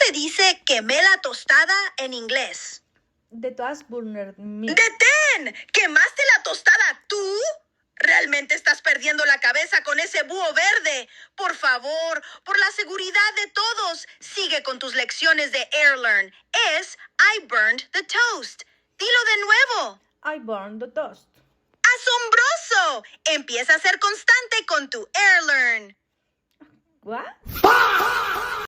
se dice quemé la tostada en inglés? De todas burner me. ¡Detén! ¿Quemaste la tostada tú? ¿Realmente estás perdiendo la cabeza con ese búho verde? Por favor, por la seguridad de todos, sigue con tus lecciones de AirLearn. Es I burned the toast. Dilo de nuevo. I burned the toast. ¡Asombroso! Empieza a ser constante con tu AirLearn. What?